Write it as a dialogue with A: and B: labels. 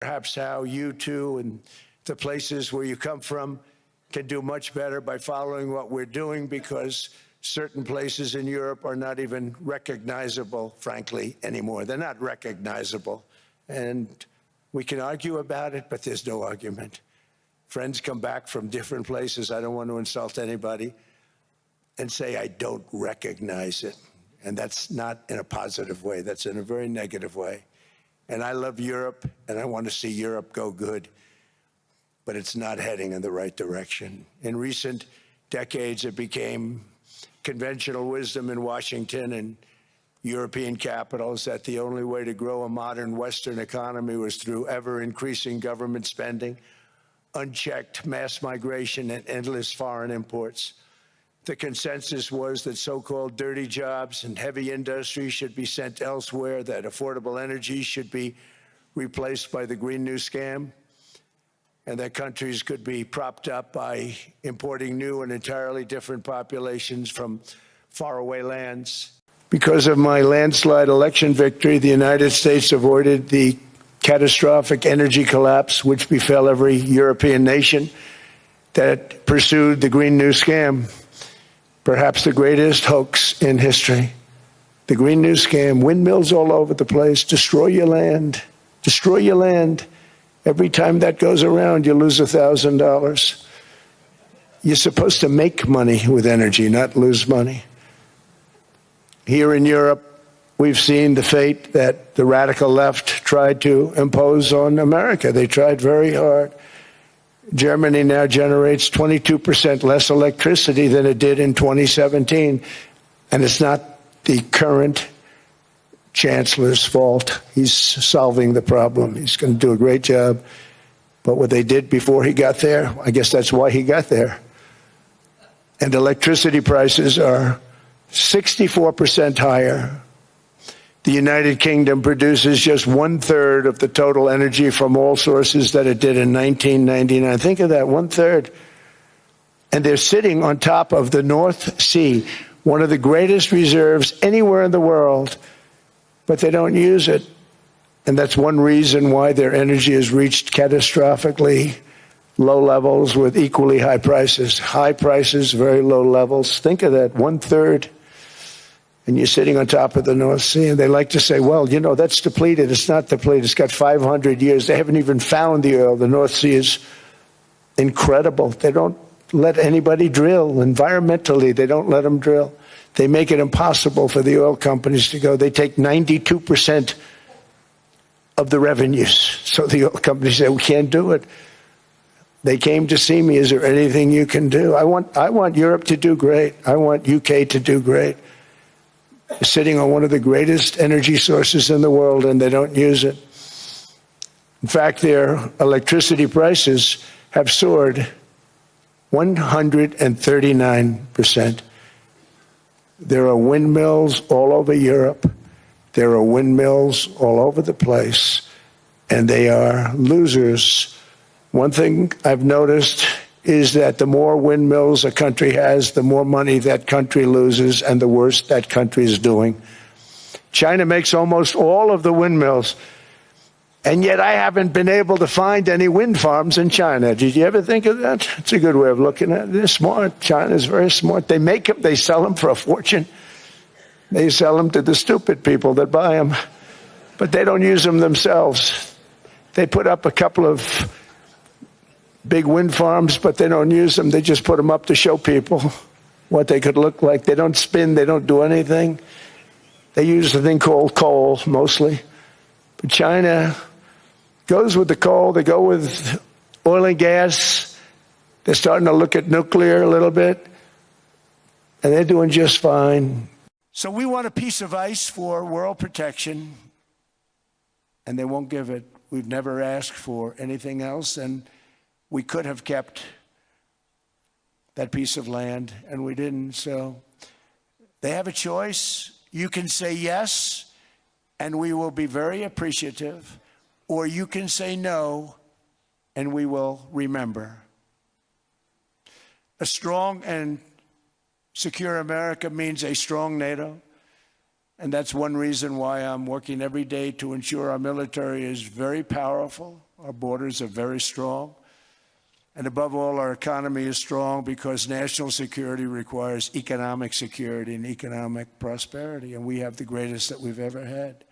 A: perhaps how you too and the places where you come from can do much better by following what we're doing, because certain places in Europe are not even recognizable, frankly, anymore. They're not recognizable. And we can argue about it, but there's no argument. Friends come back from different places. I don't want to insult anybody and say I don't recognize it. And that's not in a positive way. That's in a very negative way. And I love Europe, and I want to see Europe go good, but it's not heading in the right direction. In recent decades, it became conventional wisdom in Washington and European capitals that the only way to grow a modern Western economy was through ever-increasing government spending, unchecked mass migration, and endless foreign imports. The consensus was that so-called dirty jobs and heavy industry should be sent elsewhere, that affordable energy should be replaced by the Green New Scam, and that countries could be propped up by importing new and entirely different populations from faraway lands. Because of my landslide election victory, the United States avoided the catastrophic energy collapse which befell every European nation that pursued the Green New Scam, perhaps the greatest hoax in history. The Green New Scam, windmills all over the place, destroy your land, destroy your land. Every time that goes around, you lose $1,000. You're supposed to make money with energy, not lose money. Here in Europe, we've seen the fate that the radical left tried to impose on America. They tried very hard. Germany now generates 22% less electricity than it did in 2017. And it's not the current chancellor's fault. He's solving the problem. He's going to do a great job. But what they did before he got there, I guess that's why he got there. And electricity prices are 64% higher. The United Kingdom produces just 1/3 of the total energy from all sources that it did in 1999. Think of that, 1/3. And they're sitting on top of the North Sea, one of the greatest reserves anywhere in the world, but they don't use it. And that's one reason why their energy has reached catastrophically low levels with equally high prices. High prices, very low levels. Think of that, 1/3. And you're sitting on top of the North Sea, and they like to say, well, you know, that's depleted. It's not depleted. It's got 500 years. They haven't even found the oil. The North Sea is incredible. They don't let anybody drill. Environmentally, they don't let them drill. They make it impossible for the oil companies to go. They take 92% of the revenues. So the oil companies say, we can't do it. They came to see me. Is there anything you can do? I want Europe to do great. I want UK to do great. They're sitting on one of the greatest energy sources in the world, and they don't use it. In fact, their electricity prices have soared 139%. There are windmills all over Europe. There are windmills all over the place, and they are losers. One thing I've noticed is that the more windmills a country has, the more money that country loses and the worse that country is doing. China makes almost all of the windmills, and yet I haven't been able to find any wind farms in China. Did you ever think of that? It's a good way of looking at it. They're smart. China's very smart. They make them, they sell them for a fortune. They sell them to the stupid people that buy them, but they don't use them themselves. They put up a couple of big wind farms, but they don't use them. They just put them up to show people what they could look like. They don't spin. They don't do anything. They use a thing called coal, mostly. But China goes with the coal. They go with oil and gas. They're starting to look at nuclear a little bit, and they're doing just fine. So we want a piece of ice for world protection, and they won't give it. We've never asked for anything else, and we could have kept that piece of land, and we didn't. So they have a choice. You can say yes, and we will be very appreciative, or you can say no, and we will remember. A strong and secure America means a strong NATO, and that's one reason why I'm working every day to ensure our military is very powerful, Our borders are very strong. And above all, our economy is strong because national security requires economic security and economic prosperity, and we have the greatest that we've ever had.